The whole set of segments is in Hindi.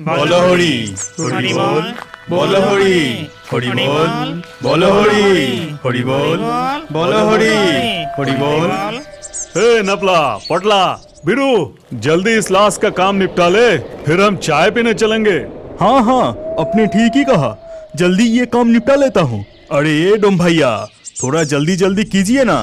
बोलो होड़ी, होड़ी बोल, बोलो होड़ी, होड़ी बोल, बोलो होड़ी, होड़ी बोल, बोलो होड़ी, होड़ी बोल। ए नपला, पटला, बिरू, जल्दी इस लाश का काम निपटा ले, फिर हम चाय पीने चलेंगे। हाँ हाँ, आपने ठीक ही कहा, जल्दी ये काम निपटा लेता हूँ। अरे ये डोम भैया, थोड़ा जल्दी जल्दी कीजिए ना।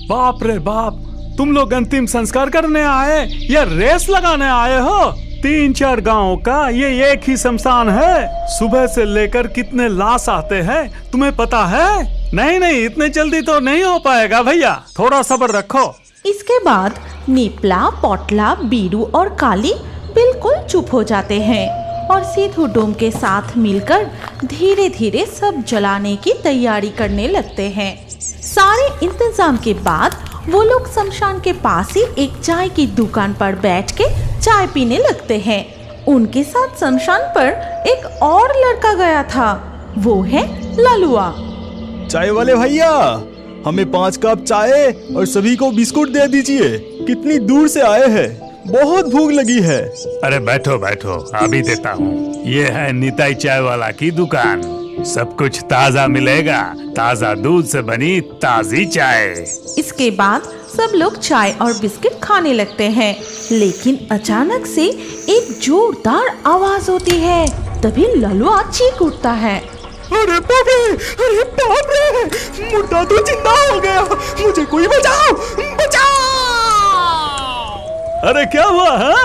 बाप रे बाप, तुम लोग अंतिम संस्कार करने आए या रेस लगाने आए हो? 3-4 गांवों का ये एक ही शमशान है। सुबह से लेकर कितने लाश आते हैं तुम्हें पता है? नहीं नहीं, इतने जल्दी तो नहीं हो पाएगा भैया, थोड़ा सब्र रखो। इसके बाद निपला, पोटला, बीरू और काली बिल्कुल चुप हो जाते हैं और सीधू डोम के साथ मिलकर धीरे धीरे सब जलाने की तैयारी करने लगते हैं। सारे इंतजाम के बाद वो लोग शमशान के पास ही एक चाय की दुकान पर बैठ के चाय पीने लगते हैं। उनके साथ शमशान पर एक और लड़का गया था, वो है ललुआ। चाय वाले भैया, हमें 5 कप चाय और सभी को बिस्कुट दे दीजिए। कितनी दूर से आए हैं, बहुत भूख लगी है। अरे बैठो बैठो, अभी देता हूँ। ये है निताई चाय वाला की दुकान, सब कुछ ताजा मिलेगा, ताजा दूध से बनी ताजी चाय। इसके बाद सब लोग चाय और बिस्किट खाने लगते हैं, लेकिन अचानक से एक जोरदार आवाज होती है। तभी ललुआ चीख उठता है। अरे बाप रे, मुर्दा तो जिंदा हो गया, मुझे कोई बचाओ, बचाओ। अरे क्या हुआ है?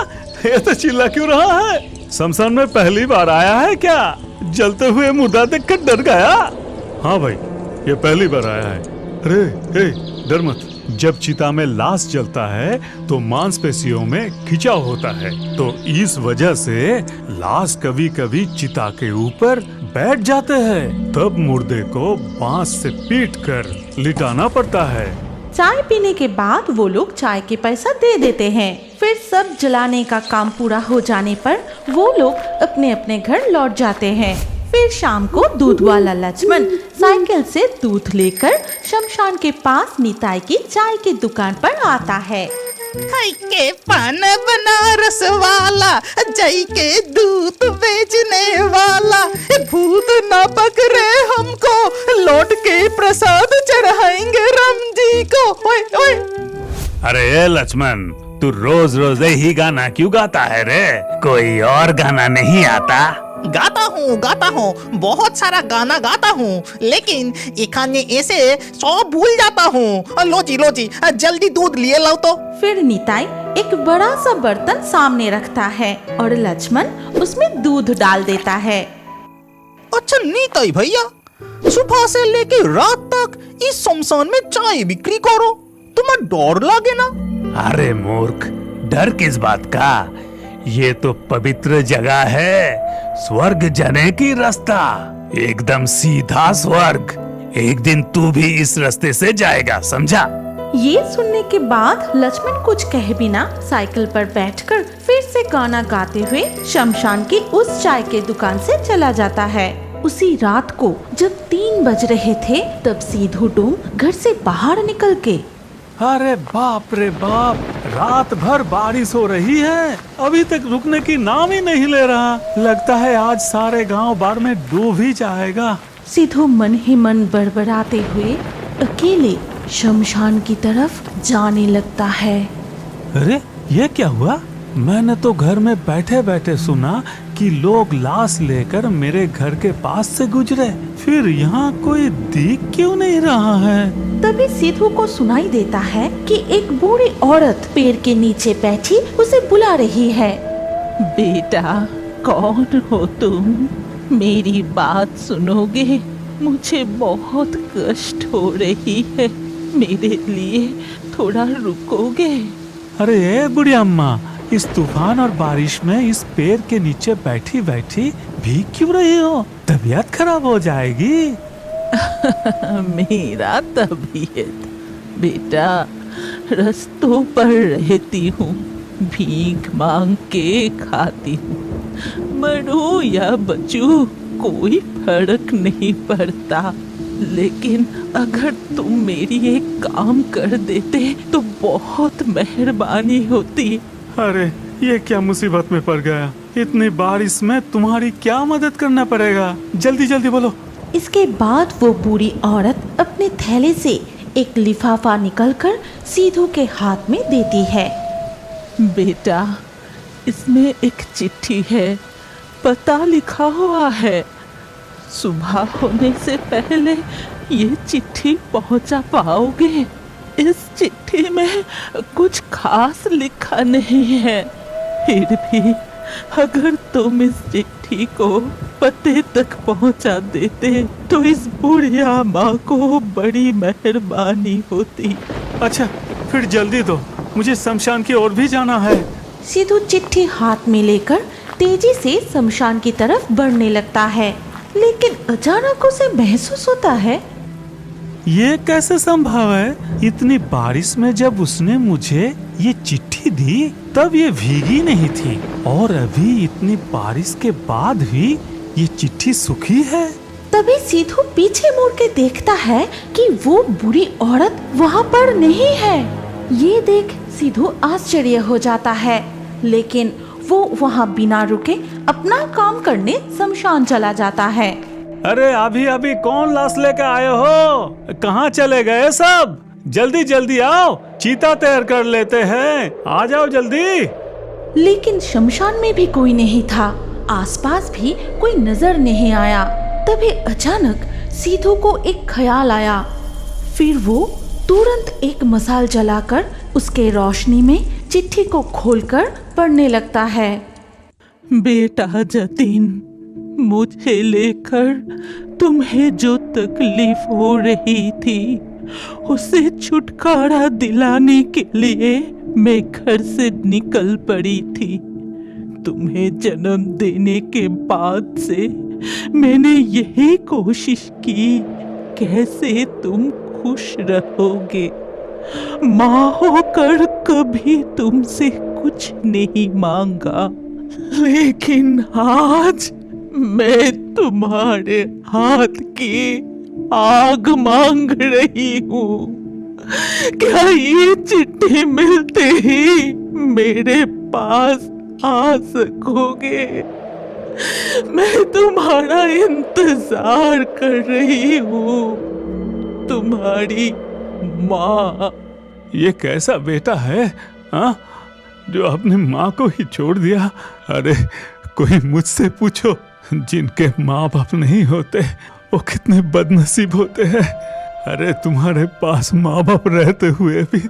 ये तो चिल्ला क्यों रहा है? शमशान में पहली बार आया है क्या? जलते हुए मुर्दा देखकर डर गया? हाँ भाई, ये पहली बार आया है। अरे डर मत। जब चिता में लाश जलता है तो मांसपेशियों में खिंचाव होता है, तो इस वजह से लाश कभी कभी चिता के ऊपर बैठ जाते हैं, तब मुर्दे को बांस से पीटकर लिटाना पड़ता है। चाय पीने के बाद वो लोग चाय के पैसा दे देते हैं। फिर सब जलाने का काम पूरा हो जाने पर वो लोग अपने अपने घर लौट जाते हैं। फिर शाम को दूध वाला लक्ष्मण साइकिल से दूध लेकर शमशान के पास निताई की चाय की दुकान पर आता है। हाय के पान बनारस वाला, जई के दूध बेचने वाला, भूत ना पकड़े हमको, लौट के प्रसाद चढ़ाएंगे राम जी को। ओए ओए। अरे ए लक्ष्मण, तू रोज रोज यही गाना क्यों गाता है रे? कोई और गाना नहीं आता? गाता हूँ, बहुत सारा गाना गाता हूँ, लेकिन एखाने ऐसे सब भूल जाता हूँ। लो जी, जल्दी दूध लिए लाओ तो। फिर निताई एक बड़ा सा बर्तन सामने रखता है और लक्ष्मण उसमें दूध डाल देता है। अच्छा निताई भैया, सुबह से लेके रात तक इस शमशान में चाय बिक्री करो, तुम्हें डर लगे ना? अरे मूर्ख, डर किस बात का? ये तो पवित्र जगह है, स्वर्ग जाने की रास्ता, एकदम सीधा स्वर्ग। एक दिन तू भी इस रास्ते से जाएगा, समझा? ये सुनने के बाद लक्ष्मण कुछ कहे बिना साइकिल पर बैठकर फिर से गाना गाते हुए शमशान की उस चाय के दुकान से चला जाता है। उसी रात को जब 3 बज रहे थे, तब सीधू डोम घर से बाहर निकल के, अरे बाप रे बाप, रात भर बारिश हो रही है, अभी तक रुकने की नाम ही नहीं ले रहा। लगता है आज सारे गांव बाढ़ में डूब ही जाएगा। सीधू मन ही मन बड़बड़ाते हुए अकेले शमशान की तरफ जाने लगता है। अरे ये क्या हुआ? मैंने तो घर में बैठे बैठे सुना कि लोग लाश लेकर मेरे घर के पास से गुजरे, फिर यहाँ कोई दिख क्यों नहीं रहा है? तभी सीधू को सुनाई देता है कि एक बूढ़ी औरत पेड़ के नीचे बैठी उसे बुला रही है। बेटा, कौन हो तुम? मेरी बात सुनोगे? मुझे बहुत कष्ट हो रही है, मेरे लिए थोड़ा रुकोगे? अरे ए बुढ़ी अम्मा, इस तूफान और बारिश में इस पेड़ के नीचे बैठी बैठी भीग क्यों रही हो? तबीयत खराब हो जाएगी। मेरा तबीयत? बेटा, रास्तों पर रहती हूँ, भीख मांग के खाती हूँ, मरूं या बचूं कोई फर्क नहीं पड़ता, लेकिन अगर तुम मेरी एक काम कर देते तो बहुत मेहरबानी होती। अरे ये क्या मुसीबत में पड़ गया? इतनी बारिश में तुम्हारी क्या मदद करना पड़ेगा, जल्दी जल्दी बोलो। इसके बाद वो बूढ़ी औरत अपने थैले से एक लिफाफा निकलकर सीधू के हाथ में देती है। बेटा, इसमें एक चिट्ठी है, पता लिखा हुआ है। सुबह होने से पहले ये चिट्ठी पहुंचा पाओगे। इस चिट्ठी में कुछ खास लिखा नहीं है, फिर भी अगर तुम इस चिट्ठी को पते तक पहुंचा देते तो इस बुढ़िया माँ को बड़ी मेहरबानी होती। अच्छा फिर जल्दी दो, मुझे शमशान की ओर भी जाना है। सीधू चिट्ठी हाथ में लेकर तेजी से शमशान की तरफ बढ़ने लगता है, लेकिन अचानक उसे महसूस होता है ये कैसे संभव है? इतनी बारिश में जब उसने मुझे ये चिट्ठी दी तब ये भीगी नहीं थी, और अभी इतनी बारिश के बाद भी ये चिट्ठी सूखी है। तभी सीधू पीछे मुड़ के देखता है कि वो बुरी औरत वहाँ पर नहीं है। ये देख सीधू आश्चर्य हो जाता है, लेकिन वो वहाँ बिना रुके अपना काम करने शमशान चला जाता है। अरे अभी अभी कौन लाश लेकर आए हो? कहाँ चले गए सब? जल्दी जल्दी आओ, चीता तैयार कर लेते हैं, आ जाओ जल्दी। लेकिन शमशान में भी कोई नहीं था, आसपास भी कोई नजर नहीं आया। तभी अचानक सीधू को एक ख्याल आया। फिर वो तुरंत एक मसाल जलाकर उसके रोशनी में चिट्ठी को खोलकर पढ़ने लगता है। बेटा जतीन, मुझे लेकर तुम्हें जो तकलीफ हो रही थी उसे छुटकारा दिलाने के लिए मैं घर से निकल पड़ी थी। तुम्हें जन्म देने के बाद से मैंने यही कोशिश की कैसे तुम खुश रहोगे। माँ होकर कभी तुमसे कुछ नहीं मांगा, लेकिन आज मैं तुम्हारे हाथ की आग मांग रही हूँ। क्या ये चिट्ठी मिलते ही मेरे पास आ सकोगे? मैं तुम्हारा इंतजार कर रही हूँ, तुम्हारी माँ। ये कैसा बेटा है हाँ, जो अपनी माँ को ही छोड़ दिया? अरे कोई मुझसे पूछो, जिनके माँ बाप नहीं होते वो कितने बदनसीब होते हैं। अरे तुम्हारे पास माँ बाप रहते हुए भी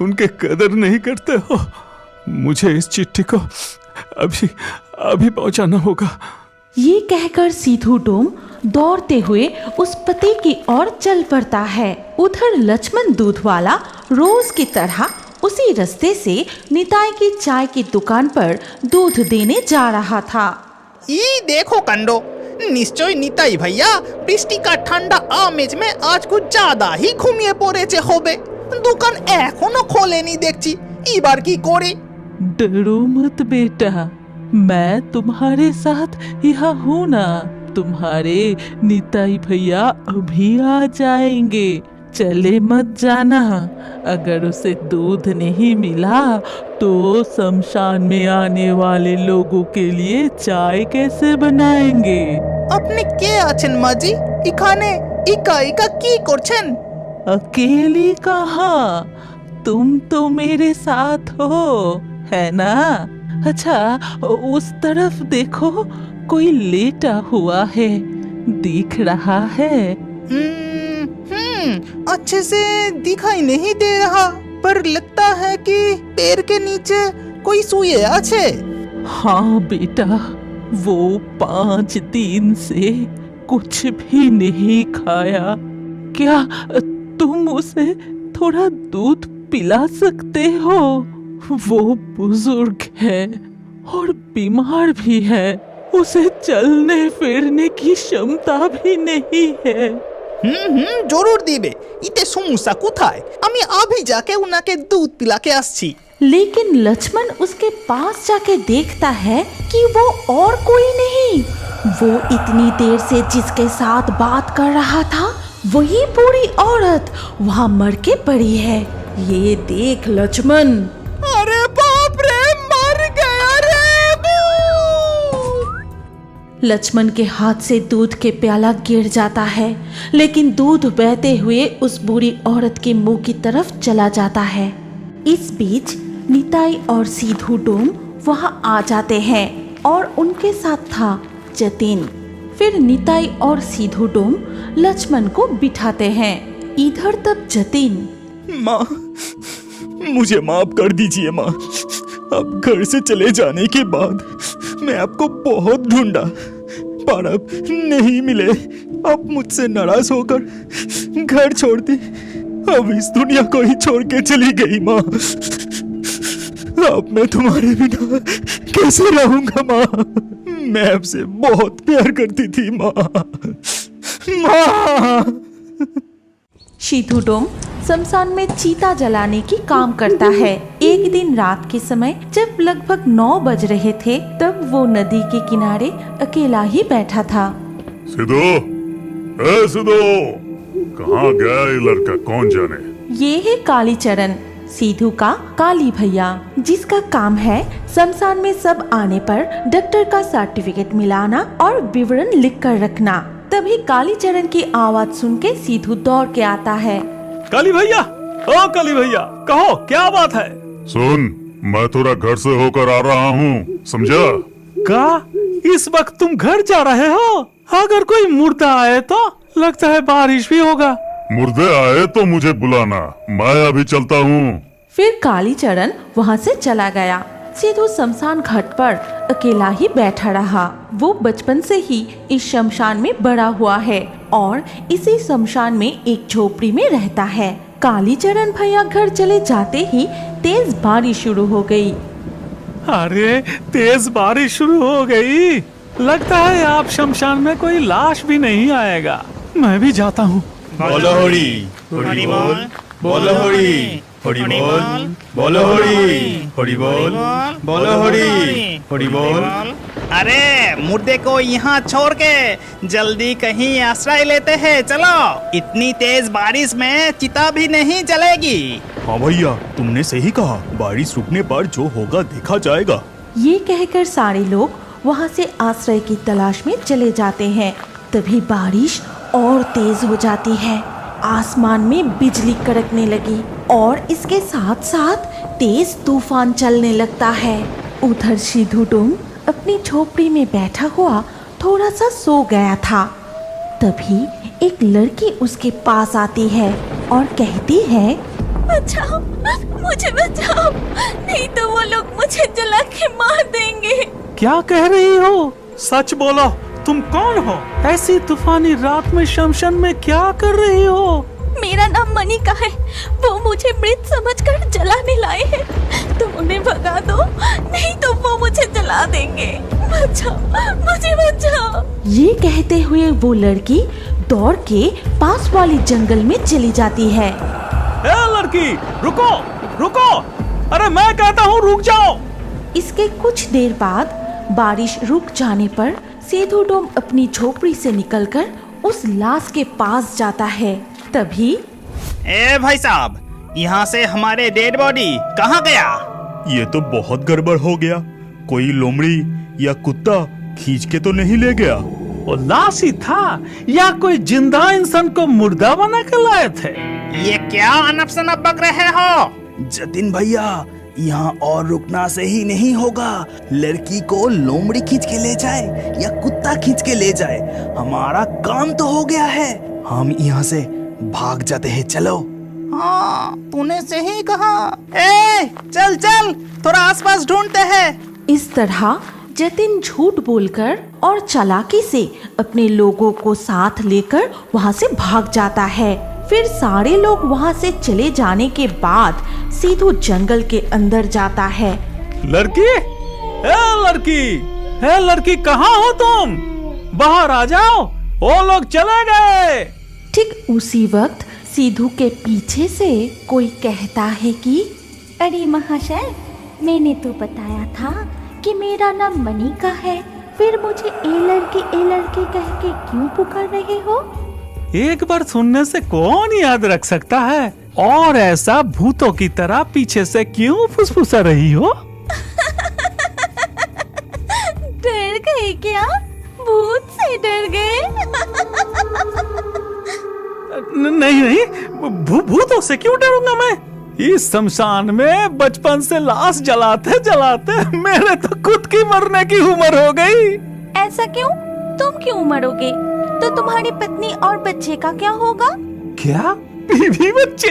उनके कदर नहीं करते हो। मुझे इस चिट्ठी को अभी पहुंचाना होगा। ये कहकर सीधू डोम दौड़ते हुए उस पते की ओर चल पड़ता है। उधर लक्ष्मण दूध वाला रोज की तरह उसी रास्ते से निताई की चाय की दुकान पर दूध देने जा रहा था। ये देखो कंडो, निश्चय निताई भैया বৃষ্টিকা ঠান্ডা আমেজ में आज कुछ ज्यादा ही घुमिয়ে পড়েছে হবে। दुकान এখনো খোলেনি দেখছি, এবার কি করে? डरो मत बेटा, मैं तुम्हारे साथ यहाँ हूँ ना। तुम्हारे निताई भैया अभी आ जाएंगे, चले मत जाना। अगर उसे दूध नहीं मिला तो शमशान में आने वाले लोगों के लिए चाय कैसे बनाएंगे? আপনি কে আছেন মাজি? এখানে একা একা কি করছেন? अकेली कहाँ, तुम तो मेरे साथ हो, है ना? अच्छा उस तरफ देखो, कोई लेटा हुआ है, दिख रहा है? अच्छे से दिखाई नहीं दे रहा, पर लगता है कि पैर के नीचे कोई सोए আছে। हाँ बेटा, वो 5 दिन से कुछ भी नहीं खाया। क्या तुम उसे थोड़ा दूध पिला सकते हो? वो बुजुर्ग है और बीमार भी है, उसे चलने फिरने की क्षमता भी नहीं है। জরুর দিবে, ইতে সমস্যা কোথায়? আমি আভি যাকে উনাকে দুধ পিলাকে আসছি। लेकिन लक्ष्मण उसके पास जाके देखता है कि वो और कोई नहीं, वो इतनी देर से जिसके साथ बात कर रहा था वही बूढ़ी औरत वहाँ मर के पड़ी है। ये देख लक्ष्मण, अरे बाप रे, मर गया रे। लक्ष्मण के हाथ से दूध के प्याला गिर जाता है, लेकिन दूध बहते हुए उस बूढ़ी औरत के मुंह की तरफ चला जाता है। इस बीच निताई और सीधू डोम वहां आ जाते हैं और उनके साथ था जतिन। फिर निताई और सीधू डोम लक्ष्मण को बिठाते हैं। इधर तब जतिन, माँ, मुझे माफ कर दीजिए माँ। अब घर से चले जाने के बाद मैं आपको बहुत ढूंढा, पर अब नहीं मिले। अब मुझसे नाराज होकर घर छोड़ दी। अब इस दुनिया को ही छोड़ के चली गई माँ। अब मैं तुम्हारे बिना कैसे रहूंगा माँ? मैं आपसे बहुत प्यार करती थी माँ। माँ। सीधू डोम शमशान में चीता जलाने की काम करता है। एक दिन रात के समय जब लगभग 9 बज रहे थे, तब वो नदी के किनारे अकेला ही बैठा था। सिद्धू, ए सिद्धू, कहाँ गया ये लड़का, कौन जाने? ये है कालीचरण, सीधू का काली भैया, जिसका काम है शमशान में सब आने पर डॉक्टर का सर्टिफिकेट मिलाना और विवरण लिख कर रखना। तभी कालीचरण की आवाज सुन के सीधू दौड़ के आता है। काली भैया, ओ काली भैया, कहो क्या बात है? सुन, मैं थोड़ा घर से होकर आ रहा हूँ, समझा? का इस वक्त तुम घर जा रहे हो? अगर कोई मुर्दा आए तो लगता है बारिश भी होगा। मुर्दे आए तो मुझे बुलाना, मैं अभी चलता हूँ। फिर कालीचरण वहाँ से चला गया। सीधू शमशान घाट पर अकेला ही बैठा रहा। वो बचपन से ही इस शमशान में बड़ा हुआ है और इसी शमशान में एक झोपड़ी में रहता है। कालीचरण भैया घर चले जाते ही तेज बारिश शुरू हो गई। अरे तेज बारिश शुरू हो गई। लगता है आप शमशान में कोई लाश भी नहीं आएगा। मैं भी जाता हूँ। बोलो होरी, होरी बोल, बोलो होरी, होरी बोल, बोलो होरी, होरी बोल, बोलो होरी, होरी बोल। अरे मुर्दे को यहाँ छोड़ के जल्दी कहीं आश्रय लेते हैं, चलो। इतनी तेज बारिश में चिता भी नहीं जलेगी। हाँ भैया, तुमने सही कहा। बारिश रुकने पर जो होगा देखा जाएगा। ये कहकर सारे लोग वहाँ से आश्रय की तलाश में चले जाते हैं। तभी बारिश और तेज हो जाती है। आसमान में बिजली कड़कने लगी और इसके साथ साथ तेज तूफान चलने लगता है। उधर सीधू डोम अपनी झोपड़ी में बैठा हुआ थोड़ा सा सो गया था। तभी एक लड़की उसके पास आती है और कहती है, बचाओ, मुझे बचाओ, नहीं तो वो लोग मुझे जला के मार देंगे। क्या कह रही हो? सच बोलो, तुम कौन हो? ऐसी तूफानी रात में शमशान में क्या कर रही हो? मेरा नाम मनिका है। वो मुझे मृत समझकर जलाने लाए हैं। तुम उन्हें भगा दो, नहीं तो वो मुझे जला देंगे। बचाओ, मुझे बचाओ। ये कहते हुए वो लड़की दौड़ के पास वाली जंगल में चली जाती है। ए लड़की, रुको, रुको! अरे मैं कहता हूँ रुक जाओ। इसके कुछ देर बाद बारिश रुक जाने पर सीधू डोम अपनी झोपड़ी से निकलकर उस लाश के पास जाता है। तभी ए भाई साहब, यहाँ से हमारे डेड बॉडी कहाँ गया? ये तो बहुत गड़बड़ हो गया। कोई लोमड़ी या कुत्ता खींच के तो नहीं ले गया? वो लाश ही था या कोई जिंदा इंसान को मुर्दा बना के लाए थे? ये क्या अनप शनप बक रहे हो? जतिन भैया, यहाँ और रुकना सही नहीं होगा। लड़की को लोमड़ी खींच के ले जाए या कुत्ता खींच के ले जाए, हमारा काम तो हो गया है। हम यहाँ से भाग जाते हैं, चलो। हाँ, तूने सही कहा। ए, चल चल, थोड़ा आसपास ढूंढते हैं। इस तरह जतिन झूठ बोलकर और चालाकी से अपने लोगों को साथ लेकर वहाँ से भाग जाता है। फिर सारे लोग वहाँ से चले जाने के बाद सीधू जंगल के अंदर जाता है। लड़की, ए लड़की, ए लड़की, कहाँ हो तुम? बाहर आ जाओ, वो लोग चले गए। ठीक उसी वक्त सीधू के पीछे से कोई कहता है कि अरे महाशय, मैंने तो बताया था कि मेरा नाम मनिका है, फिर मुझे ए लड़की कह के क्यों पुकार रहे हो? एक बार सुनने से कौन याद रख सकता है? और ऐसा भूतों की तरह पीछे से क्यों फुसफुसा रही हो? डर गए क्या? भूत से डर गए। नहीं नहीं, भूतों से क्यों डरूंगा मैं? इस शमशान में बचपन से लाश जलाते जलाते मेरे तो खुद की मरने की उम्र हो गई। ऐसा क्यों? तुम क्यों मरोगे? तो तुम्हारी पत्नी और बच्चे का क्या होगा? क्या? बीवी बच्चे?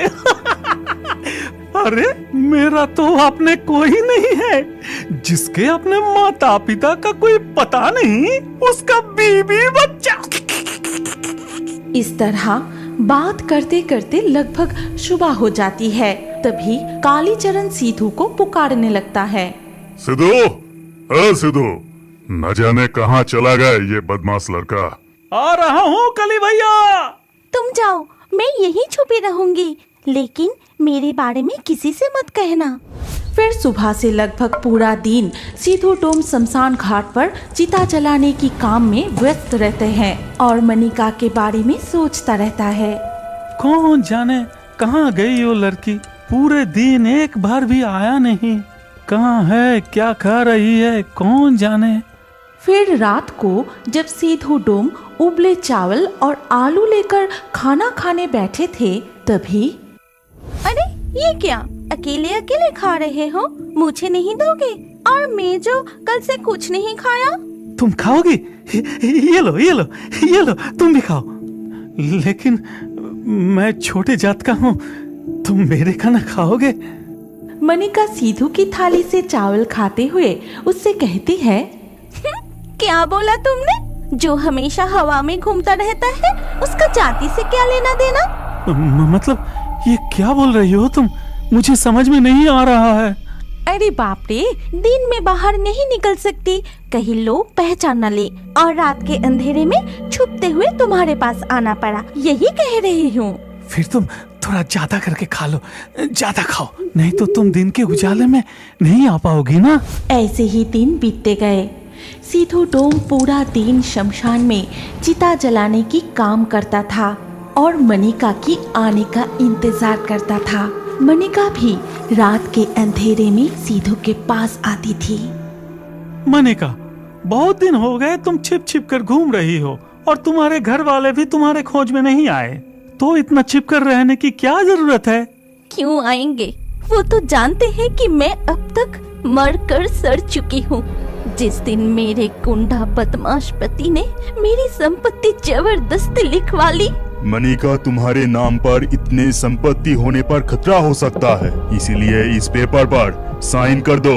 अरे मेरा तो अपने कोई नहीं है। जिसके अपने माता पिता का कोई पता नहीं, उसका बीवी बच्चा। इस तरह बात करते करते लगभग सुबह हो जाती है। तभी कालीचरण सीधू को पुकारने लगता है। सिद्धू, सिद्धू, न जाने कहाँ चला गया ये बदमाश लड़का। आ रहा हूँ कली भैया। तुम जाओ, मैं यहीं छुपी रहूंगी, लेकिन मेरे बारे में किसी से मत कहना। फिर सुबह से लगभग पूरा दिन सीधू डोम शमशान घाट पर चिता जलाने की काम में व्यस्त रहते हैं और मनिका के बारे में सोचता रहता है। कौन जाने कहाँ गई वो लड़की? पूरे दिन एक बार भी आया नहीं। कहाँ है, क्या कर रही है, कौन जाने। फिर रात को जब सीधू डोम उबले चावल और आलू लेकर खाना खाने बैठे थे, तभी अरे ये क्या, अकेले अकेले खा रहे हो? मुझे नहीं दोगे? और मैं जो कल से कुछ नहीं खाया। तुम खाओगी? ये लो ये लो ये लो, तुम भी खाओ। लेकिन मैं छोटे जात का हूँ, तुम मेरे खाना खाओगे? मनिका सीधू की थाली से चावल खाते हुए उससे कहती है, क्या बोला तुमने? जो हमेशा हवा में घूमता रहता है, उसका जाति से क्या लेना देना? मतलब ये क्या बोल रही हो तुम? मुझे समझ में नहीं आ रहा है। अरे बाप रे, दिन में बाहर नहीं निकल सकती, कहीं लोग पहचान न ले, और रात के अंधेरे में छुपते हुए तुम्हारे पास आना पड़ा, यही कह रही हूँ। फिर तुम थोड़ा ज्यादा करके खा लो, ज्यादा खाओ, नहीं तो तुम दिन के उजाले में नहीं आ पाओगी ना। ऐसे ही दिन बीतते गए। सीधू डोम पूरा दिन शमशान में चिता जलाने की काम करता था और मनिका की आने का इंतजार करता था। मनिका भी रात के अंधेरे में सीधू के पास आती थी। मनिका, बहुत दिन हो गए तुम छिप छिप कर घूम रही हो और तुम्हारे घर वाले भी तुम्हारे खोज में नहीं आए, तो इतना छिप कर रहने की क्या जरूरत है? क्यों आएंगे? वो तो जानते हैं कि मैं अब तक मर कर सड़ चुकी हूँ। जिस दिन मेरे गुंडा बदमाश पति ने मेरी संपत्ति जबरदस्ती लिखवा ली। मनिका, तुम्हारे नाम पर इतने संपत्ति होने पर खतरा हो सकता है, इसीलिए इस पेपर पर साइन कर दो।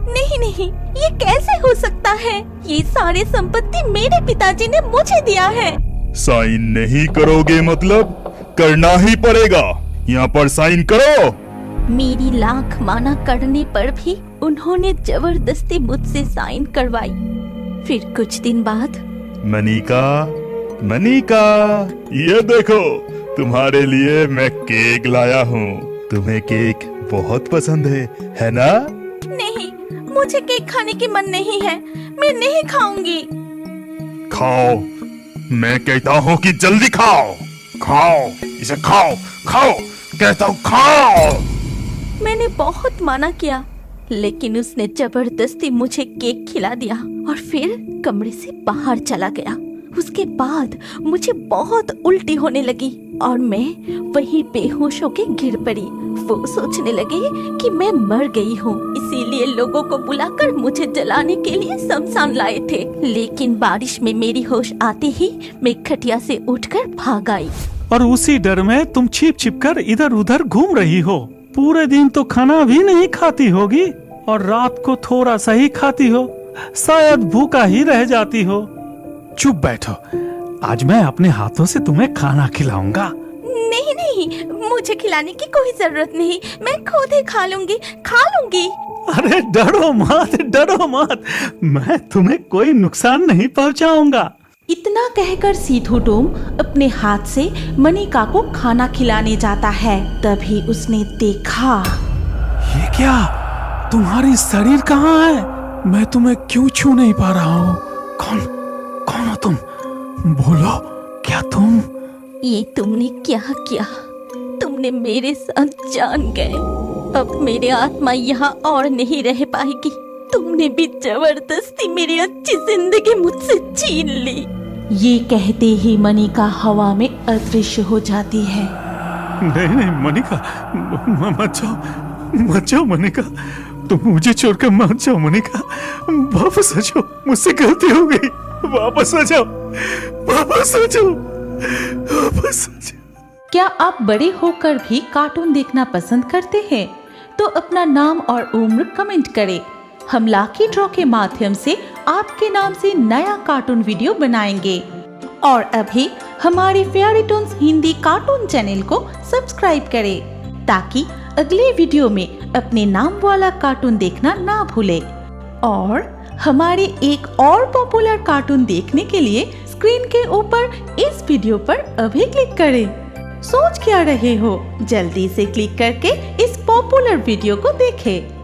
नहीं नहीं, ये कैसे हो सकता है? ये सारे संपत्ति मेरे पिताजी ने मुझे दिया है। साइन नहीं करोगे मतलब करना ही पड़ेगा। यहाँ पर साइन करो। मेरी लाख माना करने पर भी उन्होंने जबरदस्ती मुझसे साइन करवाई। फिर कुछ दिन बाद, मनिका, मनिका, ये देखो तुम्हारे लिए मैं केक लाया हूँ। तुम्हें केक बहुत पसंद है ना? नहीं, मुझे केक खाने की मन नहीं है, मैं नहीं खाऊंगी। खाओ, मैं कहता हूँ कि जल्दी खाओ। खाओ, इसे खाओ, खाओ, कहता हूँ खाओ। मैंने बहुत माना किया, लेकिन उसने जबरदस्ती मुझे केक खिला दिया और फिर कमरे से बाहर चला गया। उसके बाद मुझे बहुत उल्टी होने लगी और मैं वहीं बेहोश होके गिर पड़ी। वो सोचने लगे कि मैं मर गई हूँ, इसीलिए लोगों को बुलाकर मुझे जलाने के लिए शमशान लाए थे। लेकिन बारिश में मेरी होश आते ही मैं खटिया से उठकर भाग आई। और उसी डर में तुम छिप छिप कर इधर उधर घूम रही हो। पूरे दिन तो खाना भी नहीं खाती होगी और रात को थोड़ा सा ही खाती हो, शायद भूखा ही रह जाती हो। चुप बैठो, आज मैं अपने हाथों से तुम्हें खाना खिलाऊंगा। नहीं नहीं, मुझे खिलाने की कोई जरूरत नहीं, मैं खुद ही खा लूंगी। अरे डरो मत, डरो मत, मैं तुम्हें कोई नुकसान नहीं पहुंचाऊंगा। इतना कहकर सीधू डोम अपने हाथ से मनिका को खाना खिलाने जाता है। तभी उसने देखा, ये क्या, तुम्हारी शरीर कहाँ है? मैं तुम्हें क्यों छू नहीं पा रहा हूँ? कौन हो तुम? बोलो, क्या तुम? ये तुमने क्या किया? तुमने मेरे साथ जान गए। अब मेरी आत्मा यहाँ और नहीं रह पाएगी। तुमने भी जबरदस्ती मेरी अच्छी जिंदगी मुझसे छीन ली। ये कहते ही मनिका हवा में अदृश्य हो जाती है। नहीं नहीं मनिका, मत जाओ मनिका, तुम मुझे छोड़कर मत जाओ मनिका, वापस आ जाओ, मुझसे गलती हो गई, वापस आ जाओ, वापस आ जाओ, वापस आ जाओ। क्या आप बड़े होकर भी कार्टून देखना पसंद करते हैं? तो अपना नाम और उम्र कमेंट करें। हम लाकी ड्रॉ के माध्यम से आपके नाम से नया कार्टून वीडियो बनाएंगे। और अभी हमारे fairy Toons Hindi cartoon channel को सब्सक्राइब करें ताकि अगले वीडियो में अपने नाम वाला कार्टून देखना ना भूले। और हमारे एक और पॉपुलर कार्टून देखने के लिए स्क्रीन के ऊपर इस वीडियो पर अभी क्लिक करें। सोच क्या रहे हो, जल्दी से क्लिक करके इस पॉपुलर वीडियो को देखें।